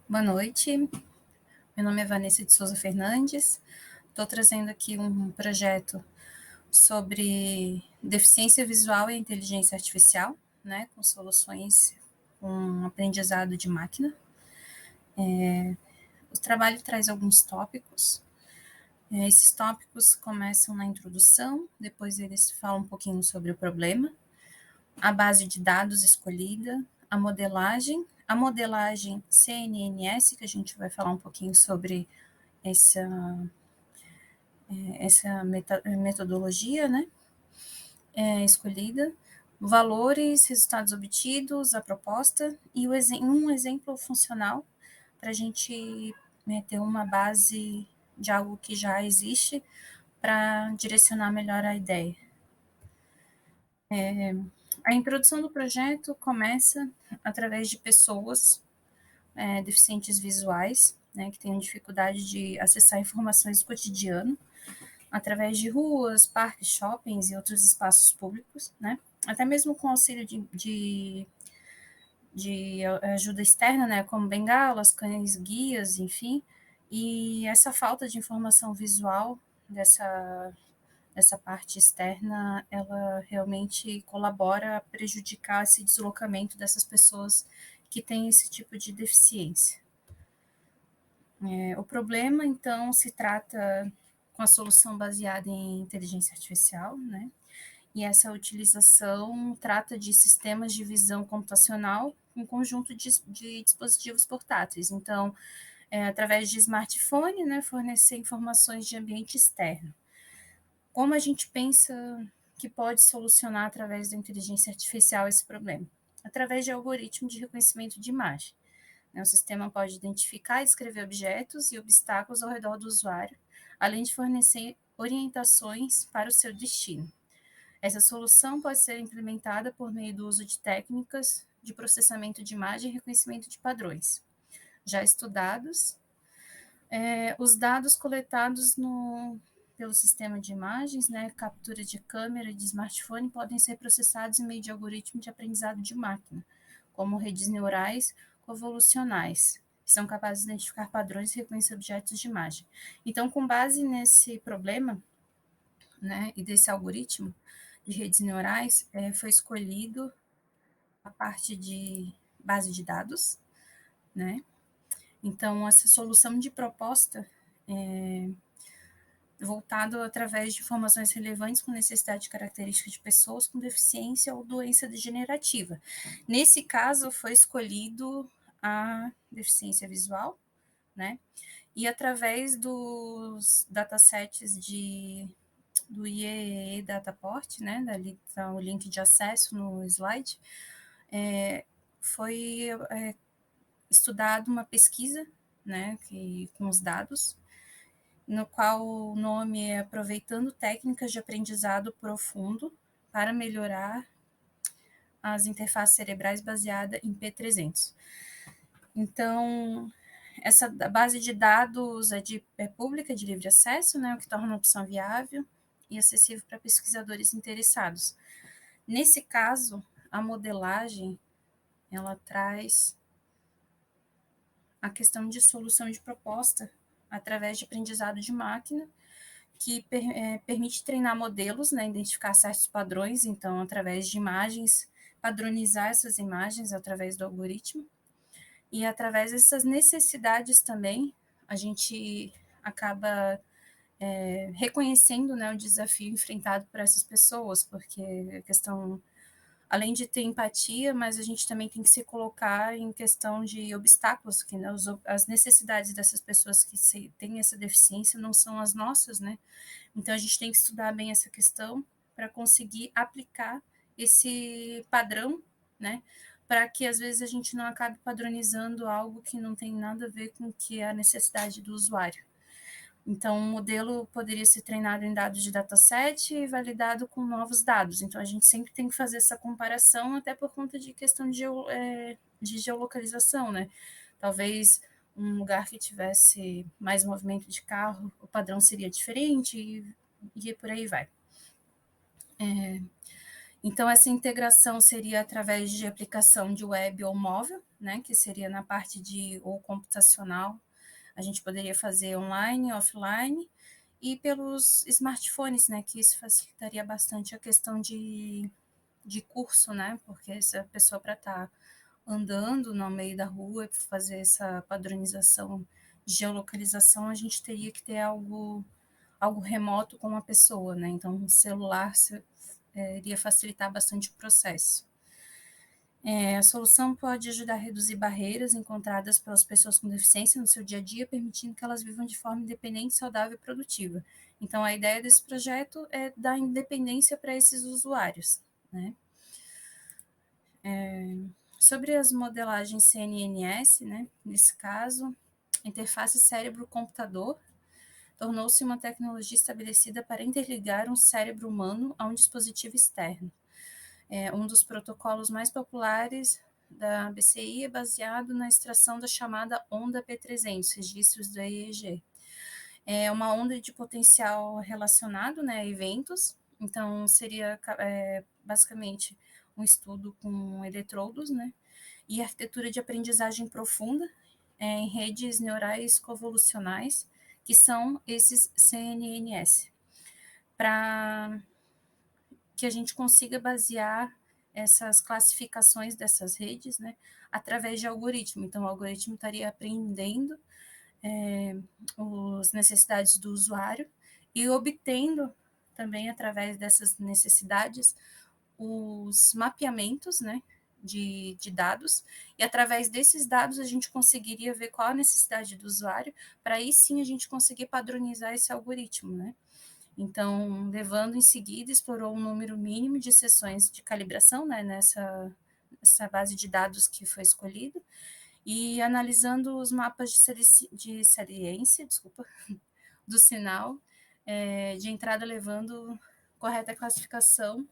Boa noite, meu nome é Vanessa de Souza Fernandes, estou trazendo aqui um projeto sobre deficiência visual e inteligência artificial, né, com soluções com aprendizado de máquina. O trabalho traz alguns tópicos, esses tópicos começam na introdução, depois eles falam um pouquinho sobre o problema, a base de dados escolhida, a modelagem CNNS, que a gente vai falar um pouquinho sobre essa metodologia, né, escolhida, valores, resultados obtidos, a proposta e um exemplo funcional para a gente ter uma base de algo que já existe para direcionar melhor a ideia. A introdução do projeto começa através de pessoas deficientes visuais, né, que têm dificuldade de acessar informações do cotidiano, através de ruas, parques, shoppings e outros espaços públicos, né, até mesmo com auxílio de ajuda externa, né, como bengalas, cães guias, enfim, e essa falta de informação visual dessa parte externa, ela realmente colabora a prejudicar esse deslocamento dessas pessoas que têm esse tipo de deficiência. O problema, então, se trata com a solução baseada em inteligência artificial, né? E essa utilização trata de sistemas de visão computacional em conjunto de dispositivos portáteis. Então, através de smartphone, né, fornecer informações de ambiente externo. Como a gente pensa que pode solucionar através da inteligência artificial esse problema? Através de algoritmo de reconhecimento de imagem. O sistema pode identificar e descrever objetos e obstáculos ao redor do usuário, além de fornecer orientações para o seu destino. Essa solução pode ser implementada por meio do uso de técnicas de processamento de imagem e reconhecimento de padrões. Já estudados, os dados coletados pelo sistema de imagens, né, captura de câmera de smartphone, podem ser processados em meio de algoritmos de aprendizado de máquina, como redes neurais convolucionais, que são capazes de identificar padrões e reconhecer objetos de imagem. Então, com base nesse problema, né, e desse algoritmo de redes neurais, foi escolhido a parte de base de dados, né? Então, essa solução de proposta voltado através de informações relevantes com necessidade de características de pessoas com deficiência ou doença degenerativa. Nesse caso, foi escolhido a deficiência visual, né? E através dos datasets do IEEE Dataport, né? Dali está o link de acesso no slide, foi estudado uma pesquisa, né? Com os dados, no qual o nome é Aproveitando Técnicas de Aprendizado Profundo para Melhorar as Interfaces Cerebrais baseada em P300. Então, essa base de dados é pública, de livre acesso, né, o que torna uma opção viável e acessível para pesquisadores interessados. Nesse caso, a modelagem, ela traz a questão de solução de proposta através de aprendizado de máquina, que permite treinar modelos, né, identificar certos padrões, então, através de imagens, padronizar essas imagens através do algoritmo, e através dessas necessidades também, a gente acaba reconhecendo, né, o desafio enfrentado por essas pessoas, porque a questão, além de ter empatia, mas a gente também tem que se colocar em questão de obstáculos, que, né, as necessidades dessas pessoas que têm essa deficiência não são as nossas, né? Então, a gente tem que estudar bem essa questão para conseguir aplicar esse padrão, né? Para que, às vezes, a gente não acabe padronizando algo que não tem nada a ver com o que é a necessidade do usuário. Então, o modelo poderia ser treinado em dados de dataset e validado com novos dados. Então, a gente sempre tem que fazer essa comparação, até por conta de questão de geolocalização, né? Talvez um lugar que tivesse mais movimento de carro, o padrão seria diferente e por aí vai. Então, essa integração seria através de aplicação de web ou móvel, né, que seria na parte de ou computacional. A gente poderia fazer online, offline, e pelos smartphones, né, que isso facilitaria bastante a questão de curso, né, porque essa pessoa para estar andando no meio da rua, fazer essa padronização de geolocalização, a gente teria que ter algo remoto com a pessoa, né, então o celular iria facilitar bastante o processo. A solução pode ajudar a reduzir barreiras encontradas pelas pessoas com deficiência no seu dia a dia, permitindo que elas vivam de forma independente, saudável e produtiva. Então, a ideia desse projeto é dar independência para esses usuários, né? Sobre as modelagens CNNS, né? Nesse caso, a interface cérebro-computador tornou-se uma tecnologia estabelecida para interligar um cérebro humano a um dispositivo externo. Um dos protocolos mais populares da BCI é baseado na extração da chamada onda P300, registros do EEG. É uma onda de potencial relacionado, né, a eventos, então seria basicamente um estudo com eletrodos, né, e arquitetura de aprendizagem profunda em redes neurais convolucionais, que são esses CNNS, para que a gente consiga basear essas classificações dessas redes, né, através de algoritmo. Então, o algoritmo estaria aprendendo as necessidades do usuário e obtendo também, através dessas necessidades, os mapeamentos, né, de dados, e através desses dados a gente conseguiria ver qual a necessidade do usuário, para aí sim a gente conseguir padronizar esse algoritmo, né. Então, levando em seguida, explorou um número mínimo de sessões de calibração, né, nessa base de dados que foi escolhida, e analisando os mapas de saliência, do sinal de entrada, levando correta classificação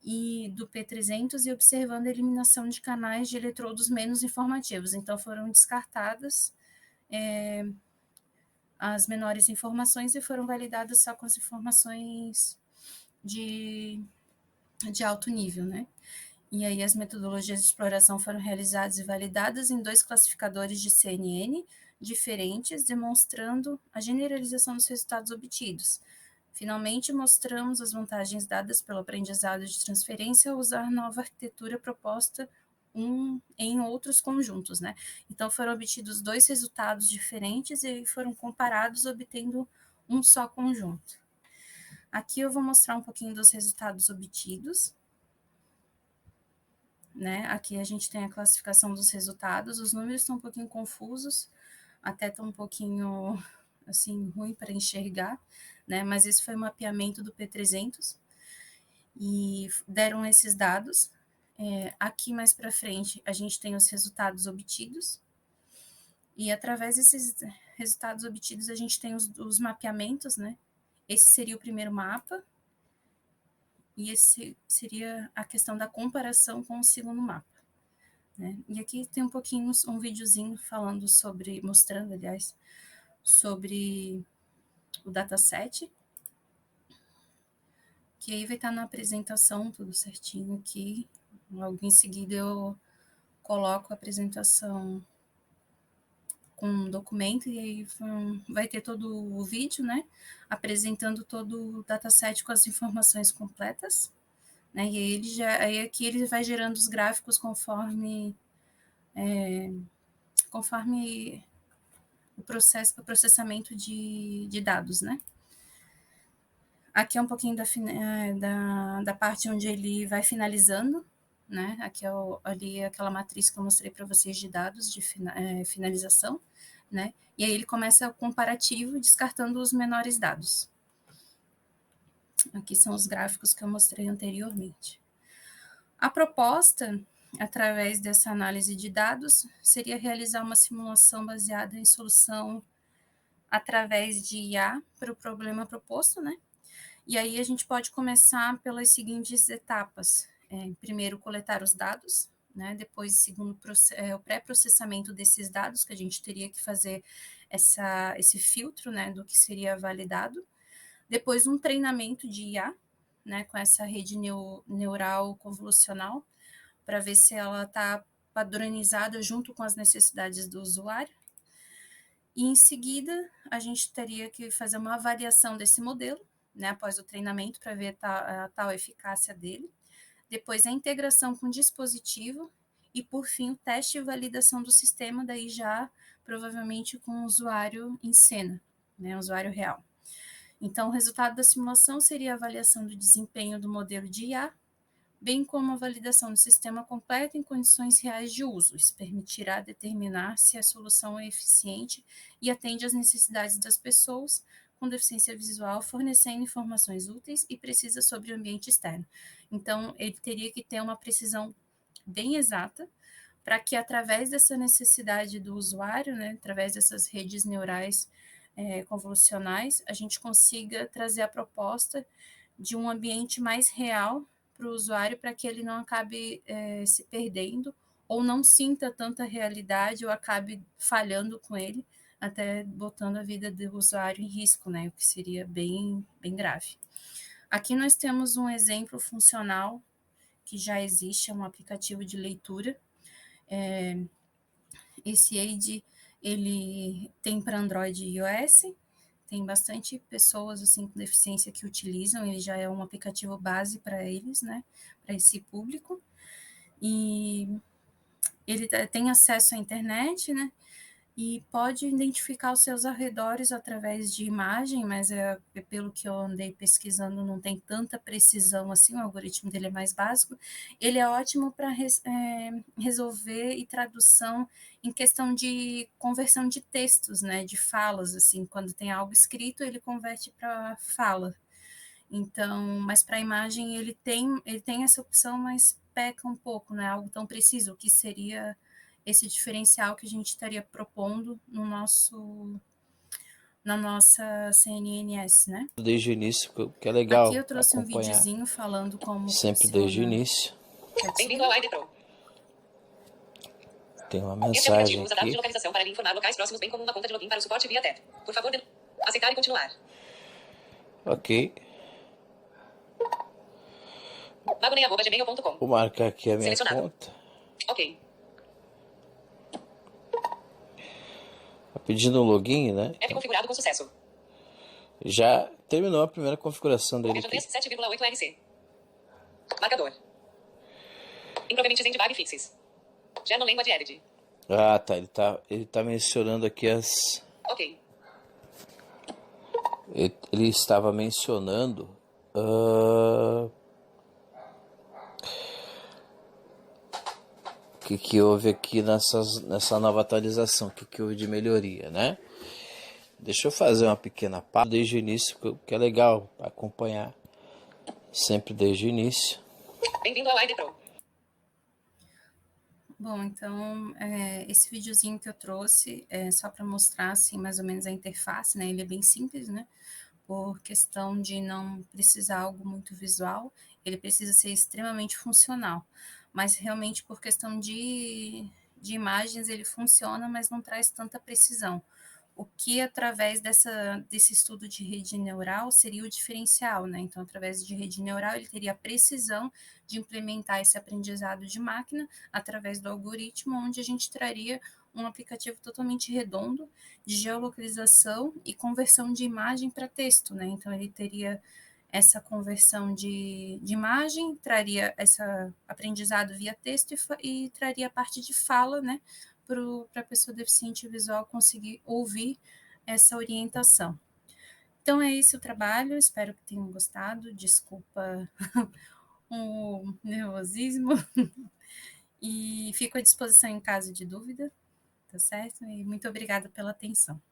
e do P300 e observando a eliminação de canais de eletrodos menos informativos. Então, foram descartadas as menores informações e foram validadas só com as informações de alto nível, né? E aí as metodologias de exploração foram realizadas e validadas em 2 classificadores de CNN diferentes, demonstrando a generalização dos resultados obtidos. Finalmente, mostramos as vantagens dadas pelo aprendizado de transferência ao usar nova arquitetura proposta em outros conjuntos, né? Então, foram obtidos 2 resultados diferentes e foram comparados, obtendo um só conjunto. Aqui eu vou mostrar um pouquinho dos resultados obtidos, né? Aqui a gente tem a classificação dos resultados, os números estão um pouquinho confusos, até estão um pouquinho, assim, ruim para enxergar, né? Mas esse foi o mapeamento do P300 e deram esses dados. Aqui mais para frente a gente tem os resultados obtidos e através desses resultados obtidos a gente tem os mapeamentos, né? Esse seria o primeiro mapa e esse seria a questão da comparação com o segundo mapa, né? E aqui tem um videozinho falando sobre, mostrando, aliás, sobre o dataset, que aí vai estar na apresentação tudo certinho aqui. Logo em seguida eu coloco a apresentação com um documento e aí vai ter todo o vídeo, né, apresentando todo o dataset com as informações completas, né, e aí aqui ele vai gerando os gráficos conforme o processamento de dados, né. Aqui é um pouquinho da parte onde ele vai finalizando, né? Aqui ali é aquela matriz que eu mostrei para vocês de dados de finalização, né? E aí ele começa o comparativo, descartando os menores dados. Aqui são os gráficos que eu mostrei anteriormente. A proposta, através dessa análise de dados, seria realizar uma simulação baseada em solução através de IA para o problema proposto, né? E aí a gente pode começar pelas seguintes etapas. Primeiro, coletar os dados, né? Depois, segundo, o pré-processamento desses dados, que a gente teria que fazer esse filtro, né, do que seria validado. Depois, um treinamento de IA, né, com essa rede neural convolucional, para ver se ela está padronizada junto com as necessidades do usuário. E em seguida, a gente teria que fazer uma avaliação desse modelo, né, após o treinamento, para ver a tal eficácia dele. Depois, a integração com o dispositivo. E, por fim, o teste e validação do sistema, daí já provavelmente com o usuário em cena, né, o usuário real. Então, o resultado da simulação seria a avaliação do desempenho do modelo de IA, bem como a validação do sistema completo em condições reais de uso. Isso permitirá determinar se a solução é eficiente e atende às necessidades das pessoas com deficiência visual, fornecendo informações úteis e precisas sobre o ambiente externo. Então, ele teria que ter uma precisão bem exata para que, através dessa necessidade do usuário, né, através dessas redes neurais convolucionais, a gente consiga trazer a proposta de um ambiente mais real para o usuário, para que ele não acabe se perdendo ou não sinta tanta realidade ou acabe falhando com ele, até botando a vida do usuário em risco, né, o que seria bem, bem grave. Aqui nós temos um exemplo funcional que já existe, é um aplicativo de leitura. Esse Aid, ele tem para Android e iOS, tem bastante pessoas assim com deficiência que utilizam, ele já é um aplicativo base para eles, né, para esse público. E ele tem acesso à internet, né, e pode identificar os seus arredores através de imagem, mas pelo que eu andei pesquisando, não tem tanta precisão assim, o algoritmo dele é mais básico. Ele é ótimo para resolver e tradução em questão de conversão de textos, né, de falas, assim, quando tem algo escrito, ele converte para fala. Então, mas para a imagem ele tem essa opção, mas peca um pouco, não é algo tão preciso, o que seria esse diferencial que a gente estaria propondo na nossa CNNS, né? Desde o início, que é legal. Aqui eu trouxe um videozinho falando como sempre funciona. Desde o início. Bem-vindo ao Wide Pro. Tem uma Este mensagem aplicativo usa dados de aqui. localização para lhe informar locais próximos, bem como uma conta de login para o suporte via TED. Por favor, aceitar e continuar. Ok. magonei@gmail.com. Vou marcar aqui a minha conta. Ok. Tá pedindo um login, né? App configurado com sucesso. Já terminou a primeira configuração dele Region aqui. 3, 7,8 RC. Marcador. Improvements em debug fixes. German Language Edit. Ah, tá. Ele tá mencionando aqui as... Ok. Ele estava mencionando... o que houve aqui nessa nova atualização, o que houve de melhoria, né? Deixa eu fazer uma pequena pausa desde o início, que é legal acompanhar sempre desde o início. Bem-vindo ao Wide Pro. Bom, então, esse videozinho que eu trouxe é só para mostrar, assim, mais ou menos a interface, né? Ele é bem simples, né? Por questão de não precisar algo muito visual, ele precisa ser extremamente funcional. Mas realmente por questão de imagens ele funciona, mas não traz tanta precisão. O que através desse estudo de rede neural seria o diferencial, né? Então, através de rede neural, ele teria a precisão de implementar esse aprendizado de máquina através do algoritmo, onde a gente traria um aplicativo totalmente redondo de geolocalização e conversão de imagem para texto, né? Então, ele teria essa conversão de imagem, traria esse aprendizado via texto e traria a parte de fala, né? Para a pessoa deficiente visual conseguir ouvir essa orientação. Então, é esse o trabalho, espero que tenham gostado, desculpa o nervosismo, e fico à disposição em caso de dúvida, tá certo? E muito obrigada pela atenção.